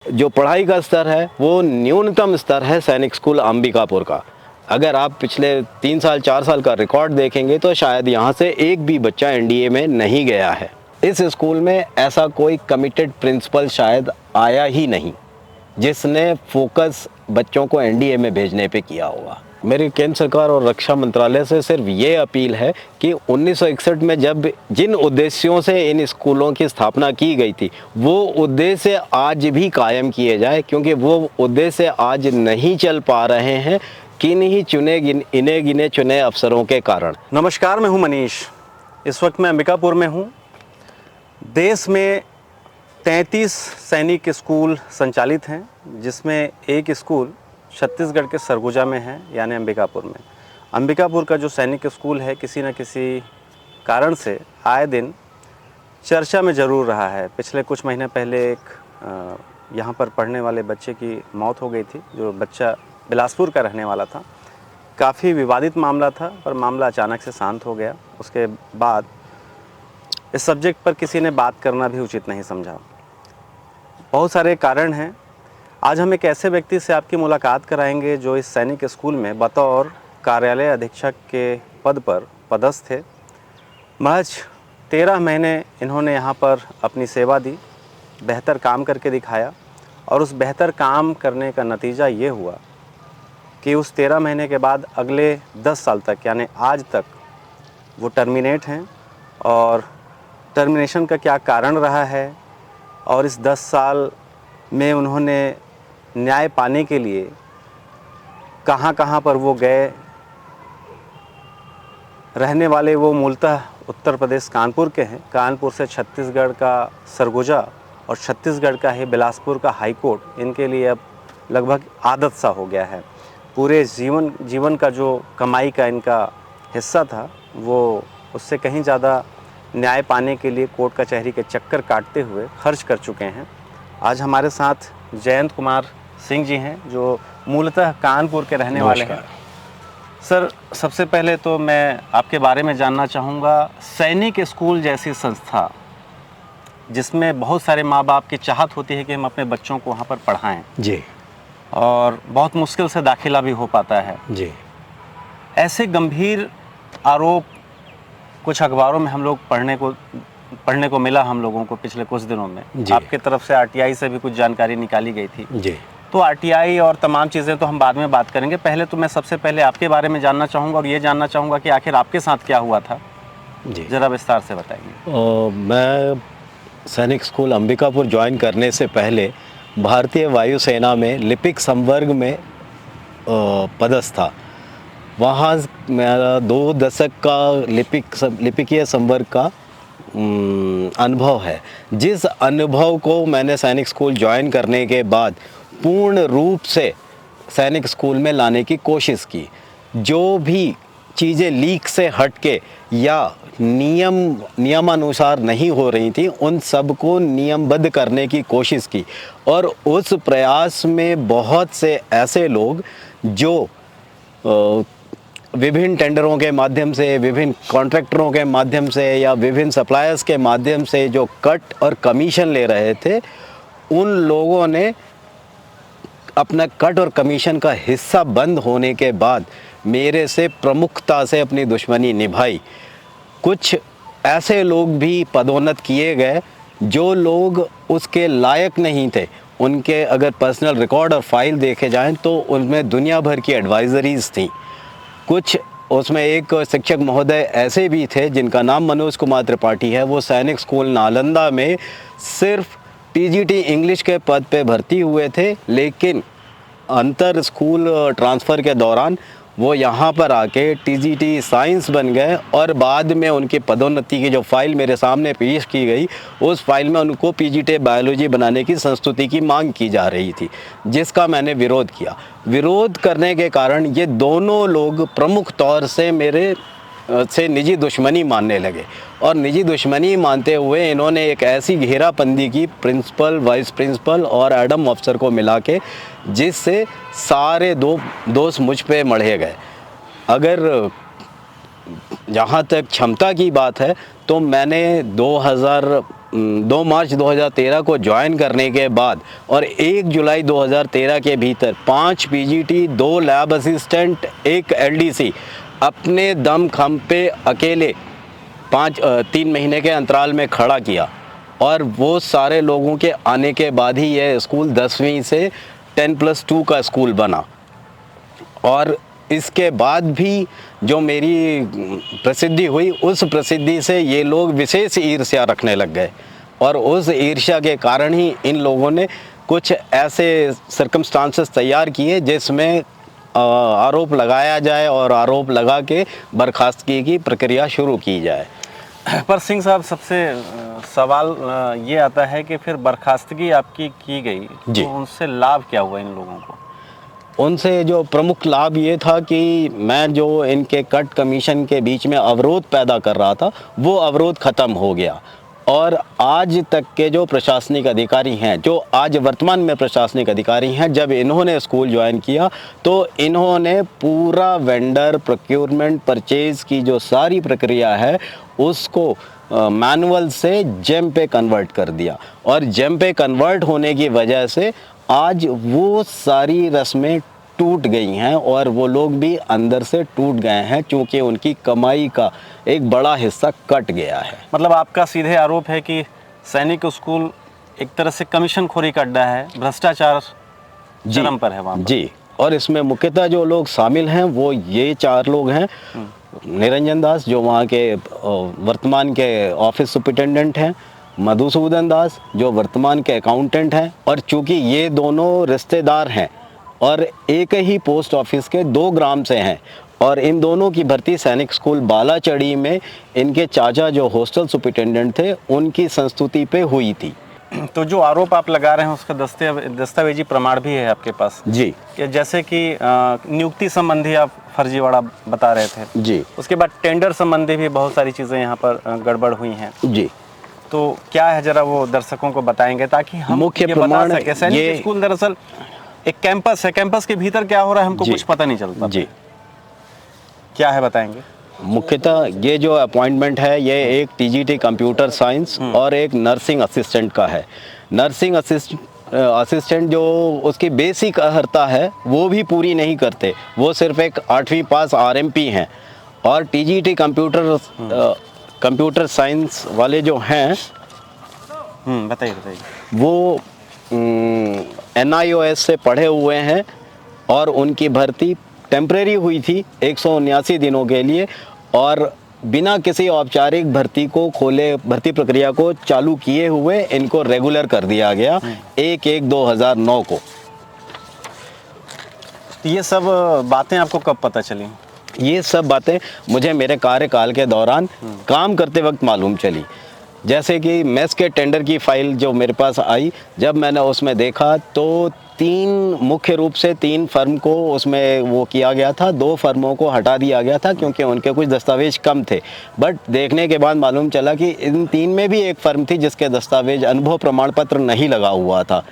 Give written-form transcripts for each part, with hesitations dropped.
जो पढ़ाई का स्तर है वो न्यूनतम स्तर है सैनिक स्कूल अंबिकापुर का। अगर आप पिछले 3 साल 4 साल का रिकॉर्ड देखेंगे तो शायद यहाँ से एक भी बच्चा एनडीए में नहीं गया है। इस स्कूल में ऐसा कोई कमिटेड प्रिंसिपल शायद आया ही नहीं जिसने फोकस बच्चों को एनडीए में भेजने पे किया होगा। मेरी केंद्र सरकार और रक्षा मंत्रालय से सिर्फ ये अपील है कि 1961 में जब जिन उद्देश्यों से इन स्कूलों की स्थापना की गई थी वो उद्देश्य आज भी कायम किए जाए, क्योंकि वो उद्देश्य आज नहीं चल पा रहे हैं इन्हीं गिने चुने अफसरों के कारण। नमस्कार, मैं हूं मनीष। इस वक्त मैं अंबिकापुर में हूं। देश में 33 सैनिक स्कूल संचालित हैं, जिसमें एक स्कूल छत्तीसगढ़ के सरगुजा में है, यानी अंबिकापुर में। अंबिकापुर का जो सैनिक स्कूल है किसी न किसी कारण से आए दिन चर्चा में ज़रूर रहा है। पिछले कुछ महीने पहले एक यहाँ पर पढ़ने वाले बच्चे की मौत हो गई थी, जो बच्चा बिलासपुर का रहने वाला था। काफ़ी विवादित मामला था, पर मामला अचानक से शांत हो गया। उसके बाद इस सब्जेक्ट पर किसी ने बात करना भी उचित नहीं समझा। बहुत सारे कारण हैं। आज हम एक ऐसे व्यक्ति से आपकी मुलाकात कराएंगे जो इस सैनिक स्कूल में बतौर कार्यालय अधीक्षक के पद पर पदस्थ थे। महज 13 महीने इन्होंने यहाँ पर अपनी सेवा दी, बेहतर काम करके दिखाया, और उस बेहतर काम करने का नतीजा ये हुआ कि उस 13 महीने के बाद अगले 10 साल तक, यानी आज तक, वो टर्मिनेट हैं। और टर्मिनेशन का क्या कारण रहा है और इस 10 साल में उन्होंने न्याय पाने के लिए कहाँ कहाँ पर वो गए। रहने वाले वो मूलतः उत्तर प्रदेश कानपुर के हैं। कानपुर से छत्तीसगढ़ का सरगुजा और छत्तीसगढ़ का ही बिलासपुर का हाई कोर्ट इनके लिए अब लगभग आदत सा हो गया है। पूरे जीवन का जो कमाई का इनका हिस्सा था वो उससे कहीं ज़्यादा न्याय पाने के लिए कोर्ट कचहरी के चक्कर काटते हुए खर्च कर चुके हैं। आज हमारे साथ जयंत कुमार सिंह जी हैं, जो मूलतः कानपुर के रहने वाले हैं। सर, सबसे पहले तो मैं आपके बारे में जानना चाहूँगा। सैनिक स्कूल जैसी संस्था जिसमें बहुत सारे माँ बाप की चाहत होती है कि हम अपने बच्चों को वहाँ पर पढ़ाएं जी, और बहुत मुश्किल से दाखिला भी हो पाता है जी, ऐसे गंभीर आरोप कुछ अखबारों में हम लोग पढ़ने को मिला हम लोगों को पिछले कुछ दिनों में। आपके तरफ से आरटीआई से भी कुछ जानकारी निकाली गई थी जी। तो आरटीआई और तमाम चीज़ें तो हम बाद में बात करेंगे। पहले तो मैं सबसे पहले आपके बारे में जानना चाहूँगा और ये जानना चाहूँगा कि आखिर आपके साथ क्या हुआ था। जी, ज़रा विस्तार से बताइए। मैं सैनिक स्कूल अंबिकापुर ज्वाइन करने से पहले भारतीय वायुसेना में लिपिक संवर्ग में पदस्थ था। वहाँ मेरा 2 दशक का लिपिकीय संवर्ग का अनुभव है। जिस अनुभव को मैंने सैनिक स्कूल ज्वाइन करने के बाद पूर्ण रूप से सैनिक स्कूल में लाने की कोशिश की। जो भी चीज़ें लीक से हटके या नियमानुसार नहीं हो रही थी उन सब को नियमबद्ध करने की कोशिश की, और उस प्रयास में बहुत से ऐसे लोग जो विभिन्न टेंडरों के माध्यम से, विभिन्न कॉन्ट्रैक्टरों के माध्यम से या विभिन्न सप्लायर्स के माध्यम से जो कट और कमीशन ले रहे थे, उन लोगों ने अपना कट और कमीशन का हिस्सा बंद होने के बाद मेरे से प्रमुखता से अपनी दुश्मनी निभाई। कुछ ऐसे लोग भी पदोन्नत किए गए जो लोग उसके लायक नहीं थे। उनके अगर पर्सनल रिकॉर्ड और फाइल देखे जाएं तो उनमें दुनिया भर की एडवाइजरीज थी। कुछ उसमें एक शिक्षक महोदय ऐसे भी थे जिनका नाम मनोज कुमार त्रिपाठी है। वो सैनिक स्कूल नालंदा में सिर्फ टीजीटी इंग्लिश के पद पे भर्ती हुए थे, लेकिन अंतर स्कूल ट्रांसफ़र के दौरान वो यहाँ पर आके टीजीटी साइंस बन गए, और बाद में उनकी पदोन्नति की जो फाइल मेरे सामने पेश की गई उस फाइल में उनको पीजीटी बायोलॉजी बनाने की संस्तुति की मांग की जा रही थी, जिसका मैंने विरोध किया। विरोध करने के कारण ये दोनों लोग प्रमुख तौर से मेरे से निजी दुश्मनी मानने लगे, और निजी दुश्मनी मानते हुए इन्होंने एक ऐसी घेराबंदी की प्रिंसिपल, वाइस प्रिंसिपल और एडम अफसर को मिला के, जिससे सारे दोष मुझ पे मढ़े गए। अगर जहाँ तक क्षमता की बात है तो मैंने 2 मार्च 2013 को ज्वाइन करने के बाद और 1 जुलाई 2013 के भीतर 5 पीजीटी, 2 लैब असिस्टेंट, 1 एलडीसी अपने दम खम पे अकेले 3 महीने के अंतराल में खड़ा किया। और वो सारे लोगों के आने के बाद ही यह स्कूल 10वीं से 10+2 का स्कूल बना। और इसके बाद भी जो मेरी प्रसिद्धि हुई, उस प्रसिद्धि से ये लोग विशेष ईर्ष्या रखने लग गए और उस ईर्ष्या के कारण ही इन लोगों ने कुछ ऐसे सर्कमस्टांसेस तैयार किए जिसमें आरोप लगाया जाए और आरोप लगा के बर्खास्तगी की प्रक्रिया शुरू की जाए। पर सिंह साहब, सबसे सवाल ये आता है कि फिर बर्खास्तगी आपकी की गई जी। तो उनसे लाभ क्या हुआ इन लोगों को? उनसे जो प्रमुख लाभ ये था कि मैं जो इनके कट कमीशन के बीच में अवरोध पैदा कर रहा था, वो अवरोध ख़त्म हो गया। और आज तक के जो प्रशासनिक अधिकारी हैं, जो आज वर्तमान में प्रशासनिक अधिकारी हैं, जब इन्होंने स्कूल ज्वाइन किया तो इन्होंने पूरा वेंडर प्रोक्योरमेंट परचेज़ की जो सारी प्रक्रिया है उसको मैनुअल से जेम पे कन्वर्ट कर दिया। और जेम पे कन्वर्ट होने की वजह से आज वो सारी रस्में टूट गई हैं और वो लोग भी अंदर से टूट गए हैं, क्योंकि उनकी कमाई का एक बड़ा हिस्सा कट गया है। मतलब आपका सीधे आरोप है कि सैनिक स्कूल एक तरह से कमीशन खोरी का अड्डा है, भ्रष्टाचार चरम पर है वहाँ पर। जी, और इसमें मुख्यतः जो लोग शामिल हैं वो ये 4 लोग हैं। निरंजन दास जो वहाँ के वर्तमान के ऑफिस सुपरिटेंडेंट हैं, मधुसूदन दास जो वर्तमान के अकाउंटेंट हैं, और चूँकि ये दोनों रिश्तेदार हैं और एक ही पोस्ट ऑफिस के 2 ग्राम से हैं, और इन दोनों की भर्ती सैनिक स्कूल बालाचड़ी में इनके चाचा जो हॉस्टल सुपरिटेंडेंट थे उनकी संस्तुति पे हुई थी। तो जो आरोप आप लगा रहे हैं उसका दस्तावेजी प्रमाण भी है आपके पास? जी कि जैसे कि नियुक्ति संबंधी आप फर्जीवाड़ा बता रहे थे जी। उसके बाद टेंडर संबंधी भी बहुत सारी चीज़ें यहाँ पर गड़बड़ हुई हैं। जी, तो क्या है, जरा वो दर्शकों को बताएंगे ताकि हम मुख्य ये बता प्रमाण सकें। सैनिक स्कूल दरअसल एक कैंपस है, कैंपस के भीतर क्या हो रहा है हमको कुछ पता नहीं चलता। जी, क्या है बताएंगे? मुख्यतः ये जो अपॉइंटमेंट है ये एक टीजीटी कंप्यूटर साइंस और एक नर्सिंग असिस्टेंट का है। नर्सिंग असिस्टेंट जो उसकी बेसिक अर्हता है वो भी पूरी नहीं करते, वो सिर्फ एक 8वीं पास आरएमपी हैं। और टीजीटी कंप्यूटर साइंस वाले जो हैं बताइए वो NIOS से पढ़े हुए हैं और उनकी भर्ती टेम्परेरी हुई थी 179 दिनों के लिए, और बिना किसी औपचारिक भर्ती को खोले, भर्ती प्रक्रिया को चालू किए हुए इनको रेगुलर कर दिया गया 1/1/2009 को। तो ये सब बातें आपको कब पता चली? ये सब बातें मुझे मेरे कार्यकाल के दौरान काम करते वक्त मालूम चली। जैसे कि मेस के टेंडर की फाइल जो मेरे पास आई, जब मैंने उसमें देखा तो 3 मुख्य रूप से 3 फर्म को उसमें वो किया गया था, 2 फर्मों को हटा दिया गया था क्योंकि उनके कुछ दस्तावेज कम थे। बट देखने के बाद मालूम चला कि इन 3 में भी एक फर्म थी जिसके दस्तावेज अनुभव प्रमाण पत्र नहीं लगा हुआ था।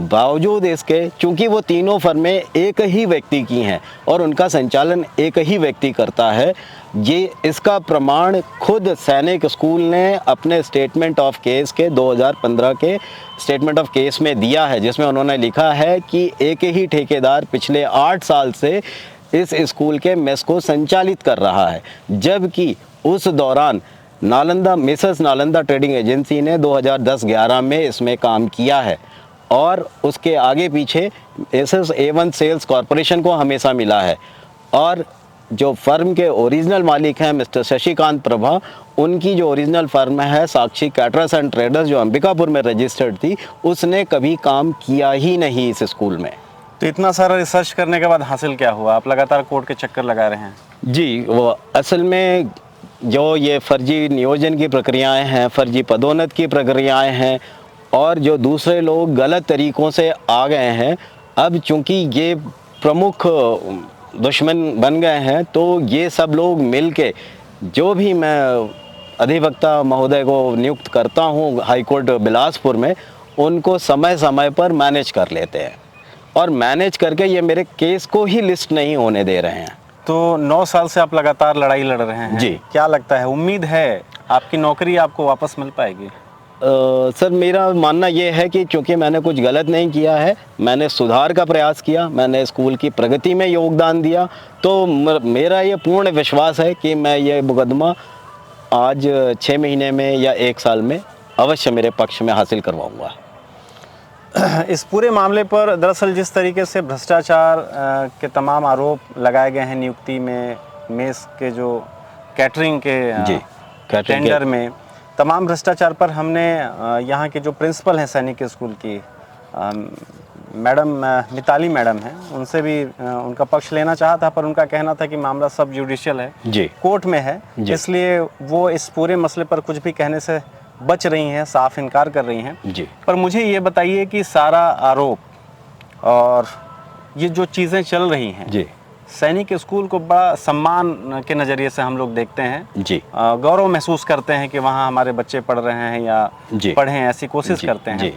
बावजूद इसके, चूंकि वो तीनों फर्में एक ही व्यक्ति की हैं और उनका संचालन एक ही व्यक्ति करता है, ये इसका प्रमाण खुद सैनिक स्कूल ने अपने स्टेटमेंट ऑफ केस के 2015 के स्टेटमेंट ऑफ केस में दिया है, जिसमें उन्होंने लिखा है कि एक ही ठेकेदार पिछले 8 साल से इस स्कूल के मेस को संचालित कर रहा है, जबकि उस दौरान मिसेस नालंदा ट्रेडिंग एजेंसी ने 2010-11 में इसमें काम किया है और उसके आगे पीछे A1 सेल्स कॉरपोरेशन को हमेशा मिला है। और जो फर्म के ओरिजिनल मालिक हैं मिस्टर शशिकांत प्रभा, उनकी जो ओरिजिनल फर्म है साक्षी कैटरर्स एंड ट्रेडर्स जो अंबिकापुर में रजिस्टर्ड थी, उसने कभी काम किया ही नहीं इस स्कूल में। तो इतना सारा रिसर्च करने के बाद हासिल क्या हुआ? आप लगातार कोर्ट के चक्कर लगा रहे हैं। जी, वो असल में जो ये फर्जी नियोजन की प्रक्रियाएं हैं, फर्जी पदोन्नत की प्रक्रियाएं हैं और जो दूसरे लोग गलत तरीक़ों से आ गए हैं, अब चूँकि ये प्रमुख दुश्मन बन गए हैं, तो ये सब लोग मिल के, जो भी मैं अधिवक्ता महोदय को नियुक्त करता हूँ हाई कोर्ट बिलासपुर में, उनको समय समय पर मैनेज कर लेते हैं और मैनेज करके ये मेरे केस को ही लिस्ट नहीं होने दे रहे हैं। तो 9 साल से आप लगातार लड़ाई लड़ रहे हैं। जी। क्या लगता है, उम्मीद है आपकी नौकरी आपको वापस मिल पाएगी? सर मेरा मानना ये है कि चूँकि मैंने कुछ गलत नहीं किया है, मैंने सुधार का प्रयास किया, मैंने स्कूल की प्रगति में योगदान दिया, तो मेरा ये पूर्ण विश्वास है कि मैं ये मुकदमा आज 6 महीने में या 1 साल में अवश्य मेरे पक्ष में हासिल करवाऊंगा। इस पूरे मामले पर दरअसल जिस तरीके से भ्रष्टाचार के तमाम आरोप लगाए गए हैं, नियुक्ति में, मेस के जो कैटरिंग के जी, कैटरिंग टेंडर में तमाम भ्रष्टाचार पर हमने यहाँ के जो प्रिंसिपल हैं सैनिक स्कूल की मैडम मिताली मैडम हैं, उनसे भी उनका पक्ष लेना चाहा था, पर उनका कहना था कि मामला सब जुडिशियल है, जी, कोर्ट में है, इसलिए वो इस पूरे मसले पर कुछ भी कहने से बच रही हैं, साफ इनकार कर रही हैं। जी। पर मुझे ये बताइए कि सारा आरोप और ये जो चीज़ें चल रही हैं, जी, सैनिक स्कूल को बड़ा सम्मान के नज़रिए से हम लोग देखते हैं, जी, गौरव महसूस करते हैं कि वहाँ हमारे बच्चे पढ़ रहे हैं या जी, पढ़ें, ऐसी कोशिश जी, करते हैं। जी,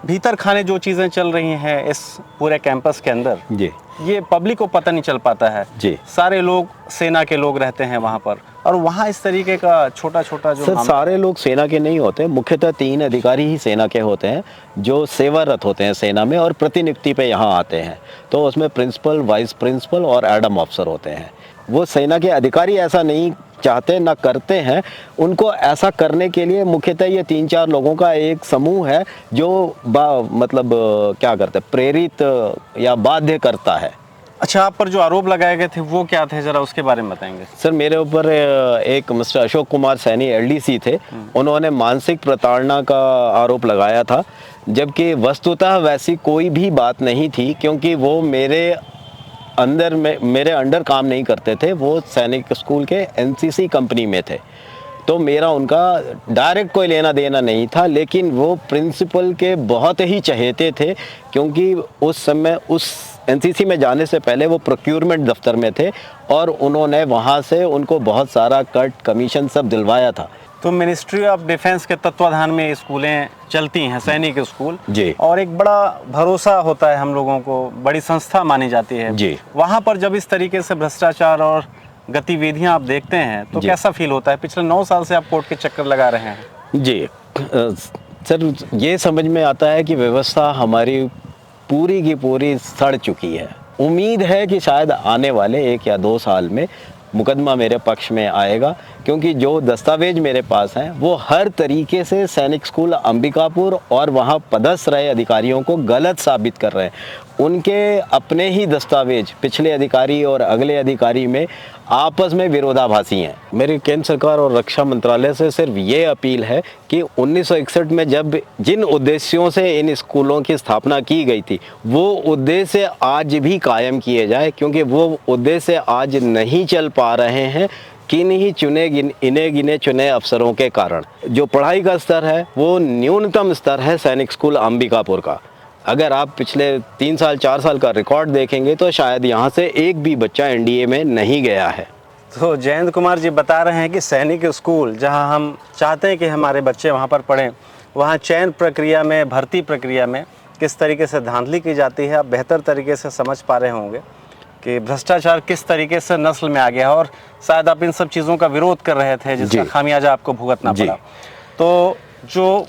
भीतर खाने जो चीज़ें चल रही हैं इस पूरे कैंपस के अंदर, जी, ये पब्लिक को पता नहीं चल पाता है। जी। सारे लोग सेना के लोग रहते हैं वहाँ पर, और वहाँ इस तरीके का छोटा छोटा जो सर सारे लोग सेना के नहीं होते, मुख्यतः 3 अधिकारी ही सेना के होते हैं जो सेवारत होते हैं सेना में और प्रतिनियुक्ति पे यहाँ आते हैं। तो उसमें प्रिंसिपल, वाइस प्रिंसिपल और एडम अफसर होते हैं। वो सेना के अधिकारी ऐसा नहीं चाहते, ना करते हैं। उनको ऐसा करने के लिए मुख्यतः ये 3-4 लोगों का एक समूह है जो मतलब क्या करते हैं, प्रेरित या बाध्य करता है। अच्छा, आप पर जो आरोप लगाए गए थे वो क्या थे, जरा उसके बारे में बताएंगे? सर मेरे ऊपर एक मिस्टर अशोक कुमार सैनी एलडीसी थे, उन्होंने मानसिक प्रताड़ना का आरोप लगाया था, जबकि वस्तुतः वैसी कोई भी बात नहीं थी, क्योंकि वो मेरे अंडर काम नहीं करते थे। वो सैनिक स्कूल के एनसीसी कंपनी में थे, तो मेरा उनका डायरेक्ट कोई लेना देना नहीं था। लेकिन वो प्रिंसिपल के बहुत ही चहेते थे, क्योंकि उस समय उस एनसीसी में जाने से पहले वो प्रोक्योरमेंट दफ्तर में थे और उन्होंने वहाँ से उनको बहुत सारा कट कमीशन सब दिलवाया था। तो मिनिस्ट्री ऑफ डिफेंस के तत्वाधान में ये स्कूलें चलती हैं, सैनिक स्कूल जी, और एक बड़ा भरोसा होता है हम लोगों को, बड़ी संस्था मानी जाती है जी। वहाँ पर जब इस तरीके से भ्रष्टाचार और गतिविधियाँ आप देखते हैं तो कैसा फील होता है? पिछले 9 साल से आप कोर्ट के चक्कर लगा रहे हैं। जी सर, ये समझ में आता है कि व्यवस्था हमारी पूरी की पूरी सड़ चुकी है। उम्मीद है कि शायद आने वाले 1 या 2 साल में मुकदमा मेरे पक्ष में आएगा, क्योंकि जो दस्तावेज मेरे पास हैं वो हर तरीके से सैनिक स्कूल अंबिकापुर और वहाँ पदस्थ रहे अधिकारियों को गलत साबित कर रहे हैं। उनके अपने ही दस्तावेज पिछले अधिकारी और अगले अधिकारी में आपस में विरोधाभासी हैं। मेरी केंद्र सरकार और रक्षा मंत्रालय से सिर्फ ये अपील है कि 1961 में जब जिन उद्देश्यों से इन स्कूलों की स्थापना की गई थी वो उद्देश्य आज भी कायम किए जाए, क्योंकि वो उद्देश्य आज नहीं चल पा रहे हैं इन्हें गिने चुने अफसरों के कारण। जो पढ़ाई का स्तर है वो न्यूनतम स्तर है सैनिक स्कूल अंबिकापुर का। अगर आप पिछले 3 साल 4 साल का रिकॉर्ड देखेंगे तो शायद यहाँ से एक भी बच्चा एनडीए में नहीं गया है। तो जयंत कुमार जी बता रहे हैं कि सैनिक स्कूल जहाँ हम चाहते हैं कि हमारे बच्चे वहाँ पर पढ़ें, वहाँ चयन प्रक्रिया में, भर्ती प्रक्रिया में किस तरीके से धांधली की जाती है। आप बेहतर तरीके से समझ पा रहे होंगे कि भ्रष्टाचार किस तरीके से नस्ल में आ गया है, और शायद आप इन सब चीज़ों का विरोध कर रहे थे जिसका खामियाजा आपको भुगतना पड़ा। तो जो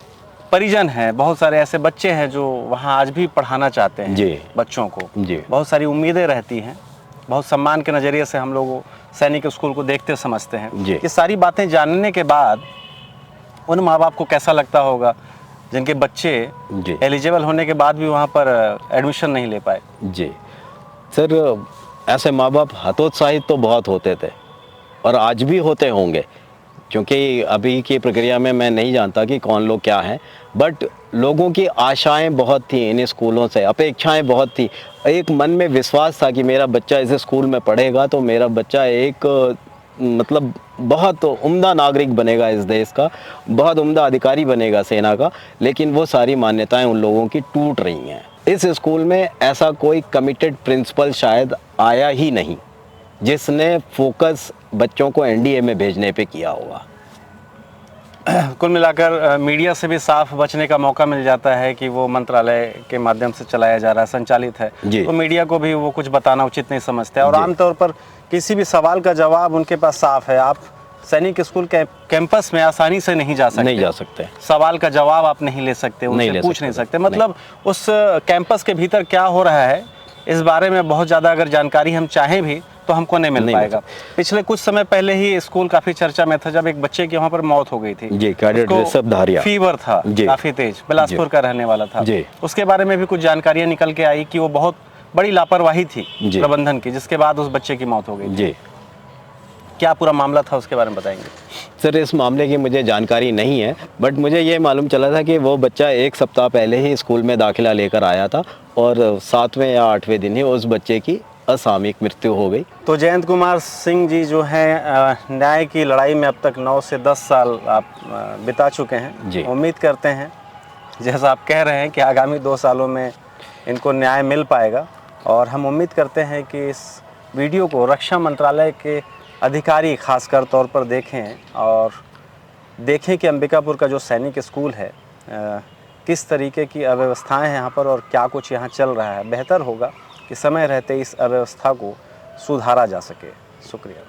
परिजन हैं, बहुत सारे ऐसे बच्चे हैं जो वहाँ आज भी पढ़ाना चाहते हैं बच्चों को, बहुत सारी उम्मीदें रहती हैं, बहुत सम्मान के नज़रिए से हम लोग सैनिक स्कूल को देखते समझते हैं। ये सारी बातें जानने के बाद उन माँ बाप को कैसा लगता होगा जिनके बच्चे एलिजिबल होने के बाद भी वहाँ पर एडमिशन नहीं ले पाए? जी सर, ऐसे माँ बाप हतोत्साहित तो बहुत होते थे और आज भी होते होंगे, क्योंकि अभी की प्रक्रिया में मैं नहीं जानता कि कौन लोग क्या हैं, बट लोगों की आशाएं बहुत थी इन स्कूलों से, अपेक्षाएं बहुत थी। एक मन में विश्वास था कि मेरा बच्चा इस स्कूल में पढ़ेगा तो मेरा बच्चा एक मतलब बहुत उम्दा नागरिक बनेगा इस देश का, बहुत उम्दा अधिकारी बनेगा सेना का। लेकिन वो सारी मान्यताएं उन लोगों की टूट रही हैं। इस स्कूल में ऐसा कोई कमिटेड प्रिंसिपल शायद आया ही नहीं जिसने फोकस बच्चों को एनडीए में भेजने पे किया होगा। कुल मिलाकर मीडिया से भी साफ बचने का मौका मिल जाता है कि वो मंत्रालय के माध्यम से चलाया जा रहा है, संचालित है, तो मीडिया को भी वो कुछ बताना उचित नहीं समझते, और आमतौर पर किसी भी सवाल का जवाब उनके पास साफ है। आप सैनिक स्कूल के कैंपस में आसानी से नहीं जा सकते। नहीं जा सकते। सवाल का जवाब आप नहीं ले सकते, नहीं उनसे ले पूछ सकते। नहीं सकते। मतलब उस कैंपस के भीतर क्या हो रहा है इस बारे में बहुत ज़्यादा अगर जानकारी हम चाहें भी तो हमको नहीं मिल नहीं पाएगा। पिछले कुछ समय पहले ही स्कूल काफ़ी चर्चा में था जब एक बच्चे की वहाँ पर मौत हो गई थी। जी, कैडेट उसको ऋषभ धारिया। फीवर था जी। काफ़ी तेज, बिलासपुर का रहने वाला था। जी। उसके बारे में भी कुछ जानकारियाँ निकल के आई कि वो बहुत बड़ी लापरवाही थी जी। प्रबंधन की, जिसके बाद उस बच्चे की मौत हो गई थी। जी क्या पूरा मामला था उसके बारे में बताएंगे? सर, इस मामले की मुझे जानकारी नहीं है, बट मुझे ये मालूम चला था कि वो बच्चा 1 सप्ताह पहले ही स्कूल में दाखिला लेकर आया था और 7वें या 8वें दिन ही उस बच्चे की असामयिक मृत्यु हो गई। तो जयंत कुमार सिंह जी जो हैं न्याय की लड़ाई में अब तक 9 से 10 साल आप बिता चुके हैं। जी। उम्मीद करते हैं जैसा आप कह रहे हैं कि आगामी 2 सालों में इनको न्याय मिल पाएगा, और हम उम्मीद करते हैं कि इस वीडियो को रक्षा मंत्रालय के अधिकारी खासकर तौर पर देखें और देखें कि अंबिकापुर का जो सैनिक स्कूल है किस तरीके की अव्यवस्थाएं हैं यहाँ पर और क्या कुछ यहाँ चल रहा है। बेहतर होगा कि समय रहते इस अव्यवस्था को सुधारा जा सके। शुक्रिया।